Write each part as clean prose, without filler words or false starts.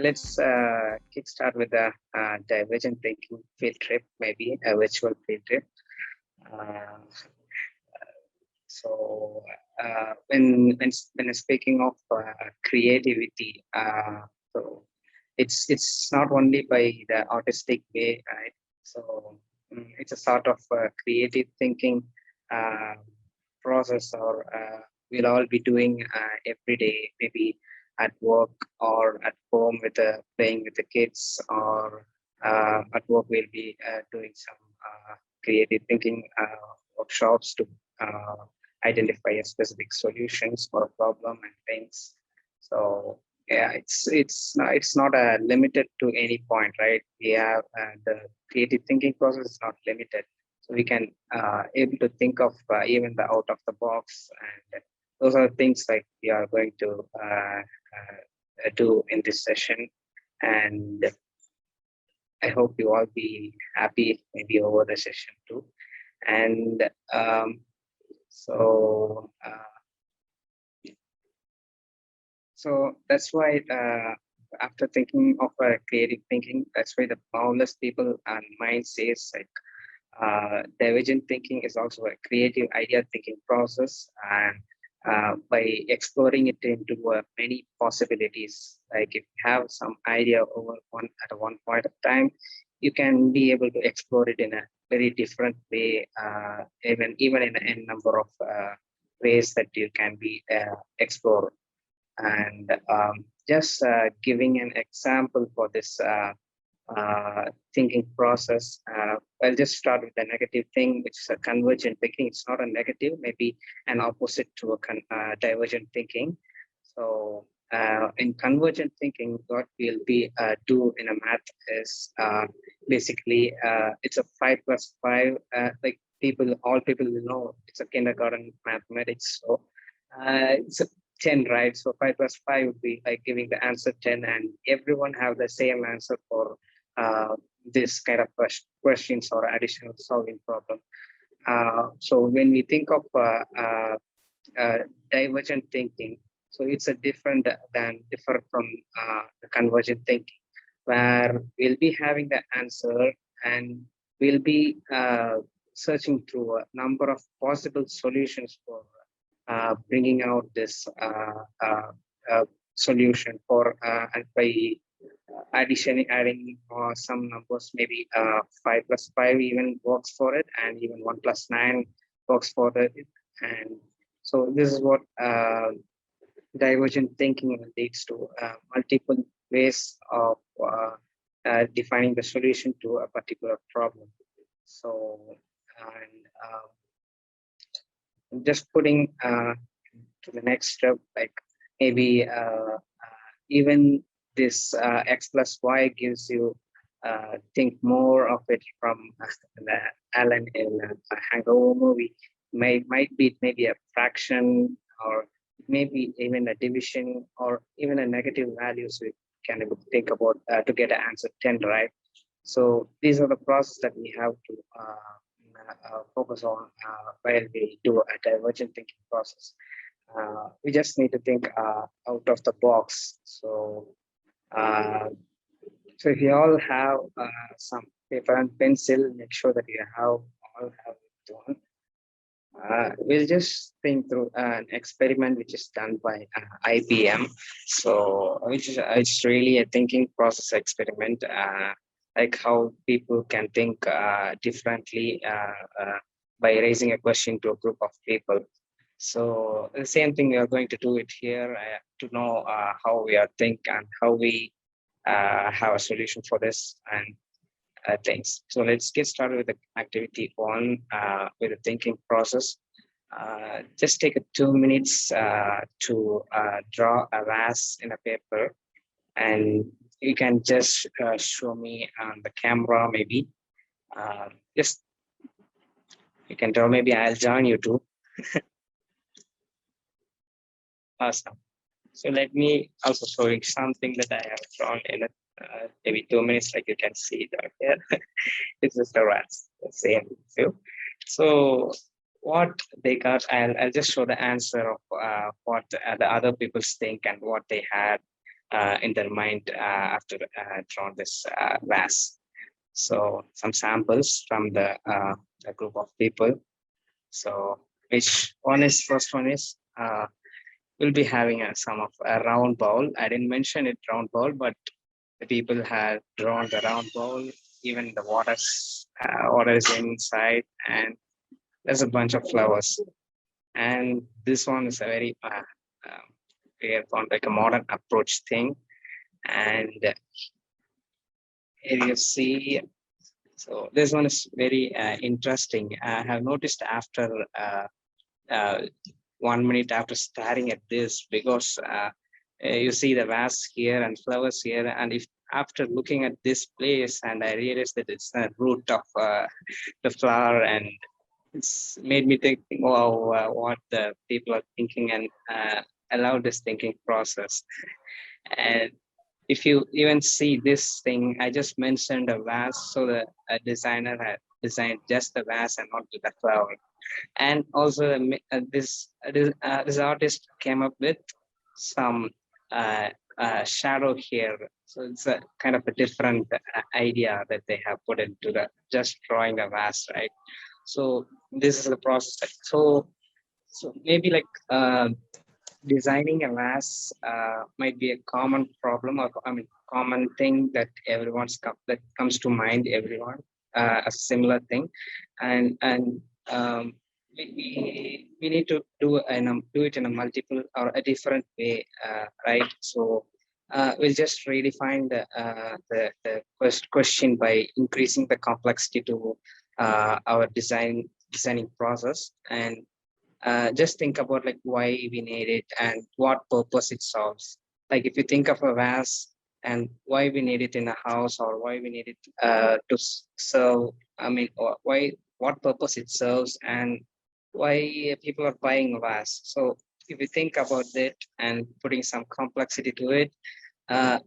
let's kickstart with a divergent thinking field trip, maybe a virtual field trip. Uh, so when speaking of creativity, so it's not only by the artistic way, right? So it's a sort of creative thinking uh, process, or we'll all be doing every day, maybe at work or at home with playing with the kids, or at work we'll be doing some creative thinking workshops to uh, identify a specific solutions for a problem and things. So yeah, it's not limited to any point, right? We have the creative thinking process is not limited, so we can able to think of even the out of the box, and those are things like we are going to do in this session. And I hope you all be happy maybe over the session too. And so so that's why after thinking of creative thinking, that's why the boundless people and mind says like divergent thinking is also a creative idea thinking process, and by exploring it into many possibilities. Like if you have some idea over one at one point of time, you can be able to explore it in a very different way, even in a number of ways that you can be explored. And just giving an example for this thinking process, I'll just start with the negative thing, which is a convergent thinking. It's not a negative, maybe an opposite to a divergent thinking. So in convergent thinking, what we'll be do in a math is basically it's a 5 plus 5. Like all people will know it's a kindergarten mathematics. So it's a 10, right? So 5 plus 5 would be like giving the answer 10, and everyone have the same answer for this kind of questions or additional solving problem. So when we think of divergent thinking, so it's a different from the convergent thinking, where we'll be having the answer and we'll be searching through a number of possible solutions for bringing out this solution for and by adding some numbers, maybe 5 plus 5 even works for it, and even 1 plus 9 works for it. And so this is what divergent thinking leads to, multiple ways of defining the solution to a particular problem. So, and just putting to the next step, like maybe even this x plus y gives you think more of it from the Alan in a Hangover movie. Might be maybe a fraction, or maybe even a division, or even a negative value. So we can think about to get an answer 10, right? So these are the process that we have to focus on while we do a divergent thinking process. We just need to think out of the box. So so if you all have some paper and pencil, make sure that you all have it on. We'll just think through an experiment which is done by IBM. So which is it's really a thinking process experiment, like how people can think differently by raising a question to a group of people. So the same thing we are going to do it here to know how we are think and how we have a solution for this and things. So let's get started with the activity 1 with the thinking process. Just take 2 minutes to draw a vase in a paper, and you can just show me on the camera, maybe. Just you can draw, maybe I'll join you too. Awesome. So let me also show you something that I have drawn in maybe 2 minutes, like you can see it out here. This is the rats, the same view. So what they got, I'll just show the answer of what the other people think and what they had in their mind after drawn this vase. So some samples from the group of people. So which one is first one is we'll be having some of a round bowl. I didn't mention it round bowl, but the people have drawn the round bowl. Even the water is inside, and there's a bunch of flowers. And this one is a very we have found like a modern approach thing. And here you see, so this one is very interesting. I have noticed after uh, 1 minute after staring at this, because you see the vase here and flowers here, and if after looking at this place, and I realized that it's the root of the flower, and it's made me think, wow, what the people are thinking, and allow this thinking process. And if you even see this thing, I just mentioned a vase, so the designer had designed just the vase and not the flower. And also this artist came up with some shadow here, so it's a kind of a different idea that they have put into the just drawing the vase, right? So this is the process. So maybe like designing a vase might be a common problem, or I mean common thing that that comes to mind everyone, a similar thing. And we need to do it in a multiple or a different way, right? So we'll just redefine the first question by increasing the complexity to our designing process. And just think about like why we need it and what purpose it solves. Like if you think of a vase and why we need it in a house, or why we need it to serve, I mean, or why, what purpose it serves, and why people are buying a vase. So if you think about it and putting some complexity to it,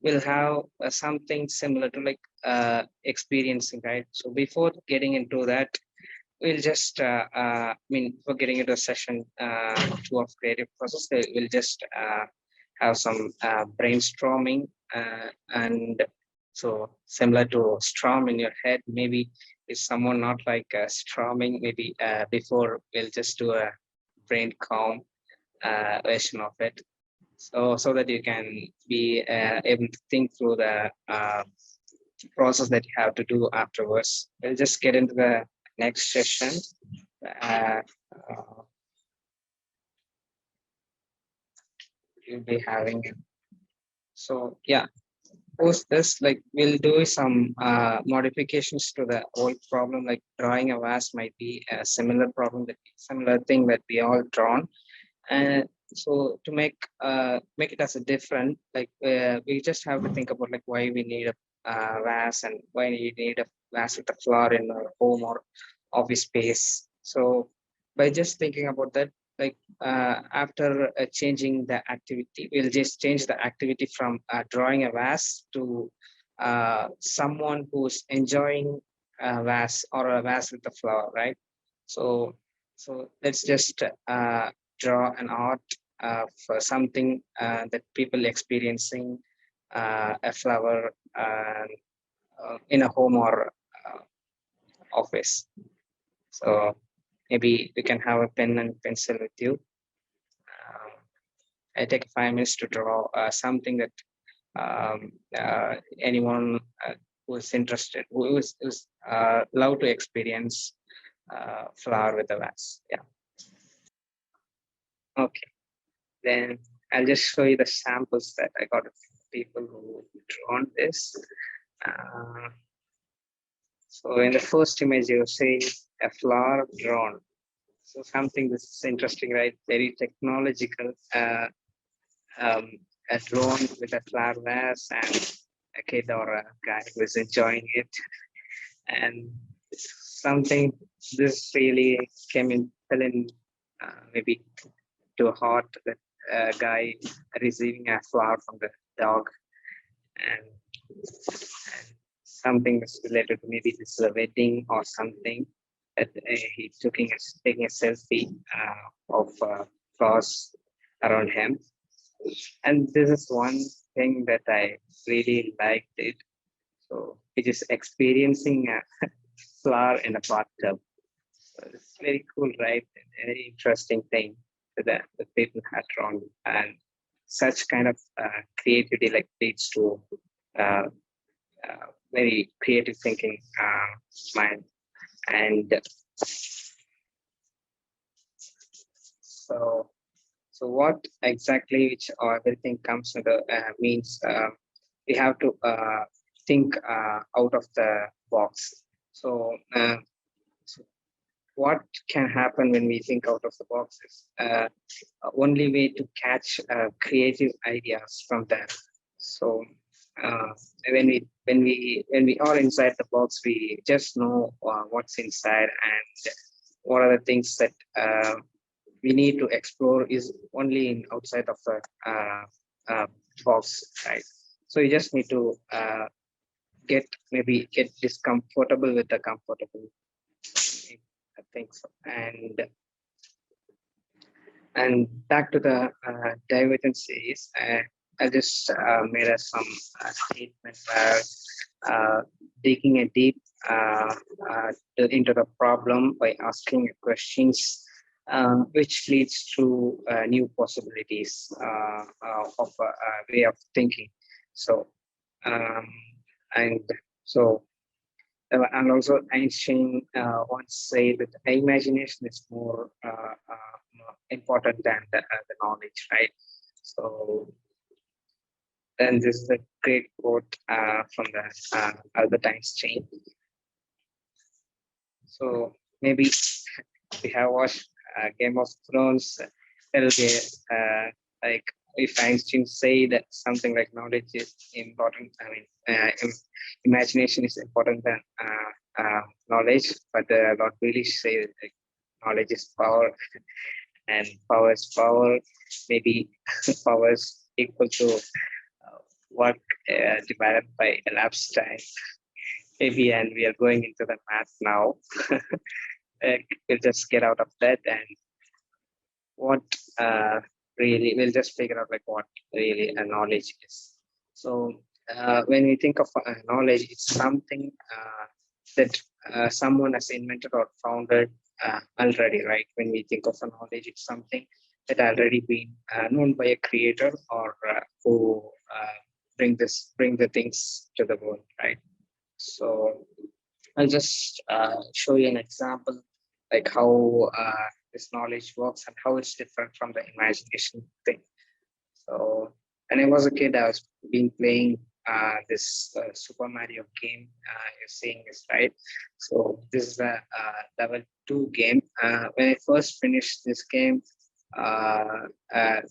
we'll have something similar to like experiencing, right? So before getting into that, we'll just I mean, for getting into session 2 of creative process, we'll just have some brainstorming, and so similar to storm in your head. Maybe if someone not like storming, maybe before we'll just do a brain calm version of it, so that you can be able to think through the process that you have to do afterwards. We'll just get into the next session. Uh, uh, you'll be having. So yeah, post this, like we'll do some modifications to the old problem. Like drawing a vase might be a similar problem, that similar thing that we all drawn. And so to make it as a different, like we just have to think about like why we need a vase, and why we need a vase with a flower in our home or office space. So by just thinking about that, like after changing the activity, we'll just change the activity from drawing a vase to someone who's enjoying a vase, or a vase with a flower, right? So let's just draw an art for something that people experiencing a flower in a home or office. So maybe you can have a pen and pencil with you. I take 5 minutes to draw something that anyone who is interested, who's love to experience flower with a vase. Yeah. Okay. Then I'll just show you the samples that I got of people who drawn this. So in the first image, you see a flower drawn. So something this is interesting, right? Very technological. A drone with a flower vase, and a kid or a guy who is enjoying it. And something this really fell in maybe to a heart, that guy receiving a flower from the dog, and something that's related to maybe this is a wedding or something, that he's taking a selfie of flowers around him. And this is one thing that I really liked it. So it is experiencing a flower in a bathtub. So it's very cool, right? Very interesting thing that the people had drawn, and such kind of creativity like leads to uh, very creative thinking mind. And so, so what exactly which or everything comes to the means we have to think out of the box. So, so what can happen when we think out of the box is only way to catch creative ideas from there. So uh, when we are inside the box, we just know what's inside, and what are the things that we need to explore is only in outside of the uh, box, right? So you just need to get discomfortable with the comfortable. I think so. And back to the Divergent series, I just made some statement where uh, digging a deep into the problem by asking questions, which leads to new possibilities of a way of thinking. So, um, and so and also Einstein once said that imagination is more important than the knowledge, right? So then this is a great quote from the Albert Einstein. So maybe we have watched Game of Thrones. It'll be like if Einstein say that something like knowledge is important. I mean, imagination is important than knowledge, but not really say that, like, knowledge is power and power is power. Maybe power is equal to work divided by elapsed time. Maybe, and we are going into the math now. We'll just get out of that, and what really we'll just figure out like what really a knowledge is. So when we think of knowledge, it's something that someone has invented or founded already, right? When we think of a knowledge, it's something that already been known by a creator or who bring the things to the world, right? So I'll just show you an example, like how this knowledge works and how it's different from the imagination thing. So when I was a kid, I was been playing this Super Mario game. You're seeing this, right? So this is a level 2 game. When I first finished this game,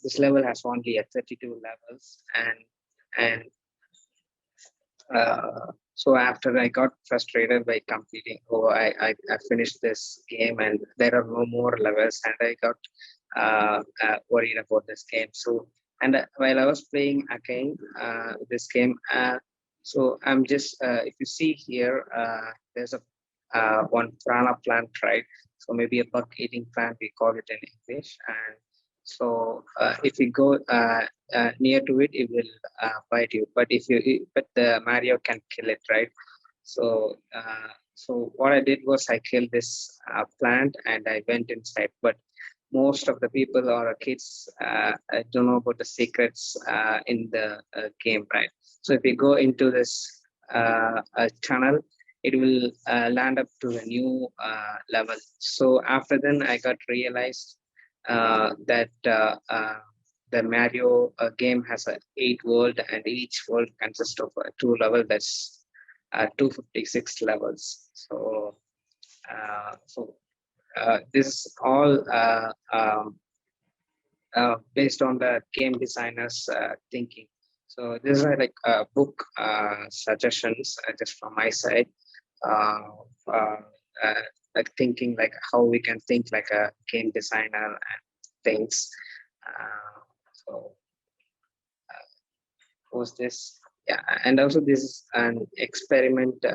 this level has only a 32 levels, and so after I got frustrated by completing, I finished this game and there are no more levels, and I got worried about this game. So, and while I was playing again this game, so I'm just if you see here, there's a one prana plant, right? So maybe a bug eating plant, we call it in English. And so if you go near to it, it will bite you. But but the Mario can kill it, right? So so what I did was I killed this plant and I went inside. But most of the people or kids don't know about the secrets in the game, right? So if you go into this tunnel, it will land up to a new level. So after then, I got realized that the Mario game has a 8 world, and each world consists of two level. That's 256 levels. So this is all based on the game designers thinking. So this is like book suggestions just from my side. Uh, uh, uh, like thinking like how we can think like a game designer and things. So was this? Yeah, and also this is an experiment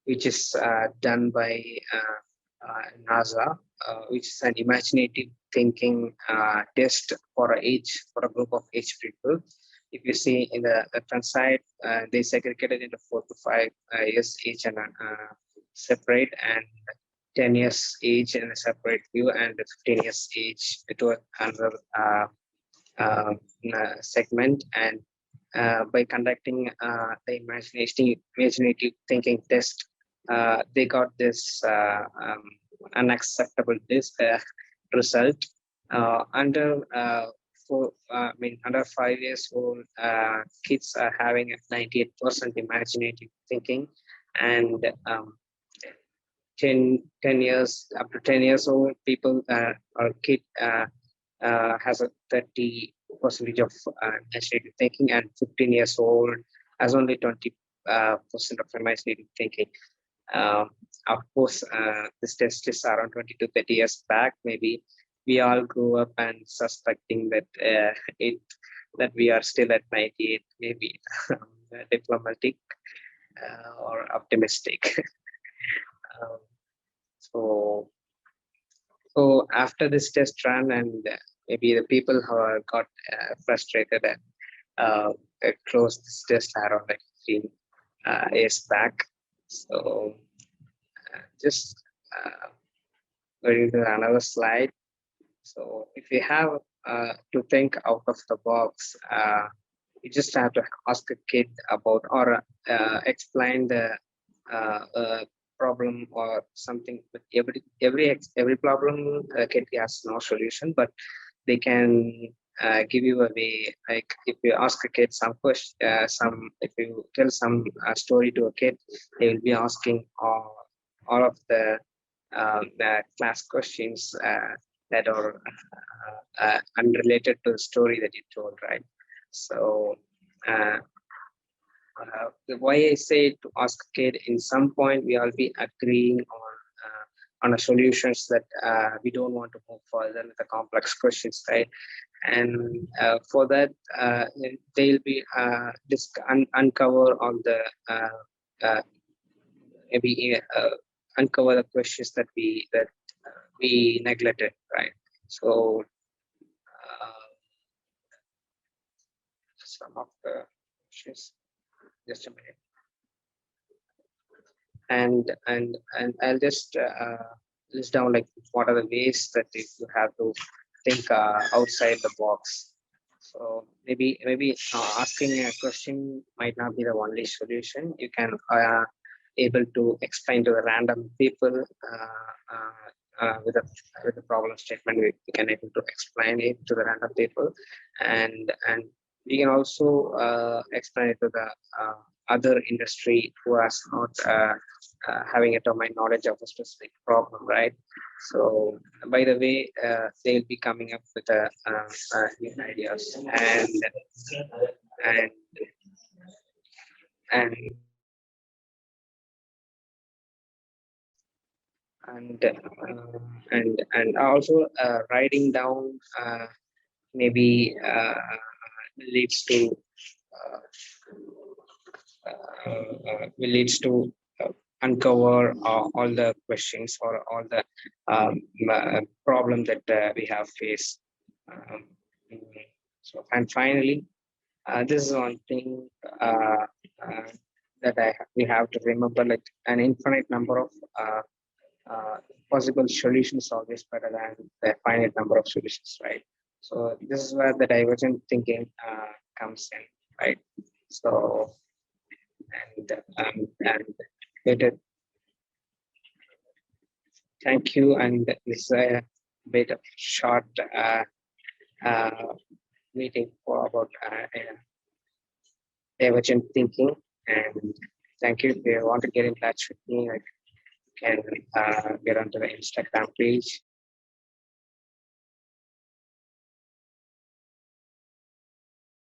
which is done by NASA, which is an imaginative thinking test for a group of age people. if you see in the left-hand side, they segregated into 4 to 5 years each and separate, and 10 years each in a separate view, and 15 years each to another uh, segment. And by conducting the imaginative thinking test, they got this unacceptable result. Under under 5 years old, kids are having a 98% imaginative thinking, and 10 years up to 10 years old people or kid has a 30 percentage of imaginative thinking, and 15 years old has only 20 percent of imaginative thinking. Of course, this test is around 20 to 30 years back. Maybe we all grew up and suspecting that that we are still at 98, maybe diplomatic or optimistic. um, so so after this test run, and maybe the people who are got frustrated and closed this test around like 15 years back. So just going to another slide. So if you have to think out of the box, you just have to ask a kid about, or explain the problem or something. But every problem a kid has no solution, but they can give you a way. Like if you ask a kid some question, if you tell some story to a kid, they will be asking all of the class questions that are unrelated to the story that you told, right? So why I say to ask a kid, in some point we all be agreeing on a solutions that we don't want to move further with the complex questions, right? And for that, they'll be uncover all the maybe uncover the questions that we neglected, right? So some of the questions, just a minute, and I'll just list down like what are the ways that you have to think outside the box. So maybe asking a question might not be the only solution. You can able to explain to the random people with a problem statement. We can able to explain it to the random people, and we can also explain it to the other industry who has not having a domain knowledge of a specific problem, right? So by the way, they'll be coming up with new ideas, and and and also writing down maybe leads to uncover all the questions or all the problem that we have faced. Um, so, and finally, this is one thing that we have to remember, like an infinite number of possible solutions always better than the finite number of solutions, right? So this is where the divergent thinking comes in, right? So and thank you, and this is a bit of short meeting for about divergent thinking. And thank you. If you want to get in touch with me, like, you can get onto the Instagram page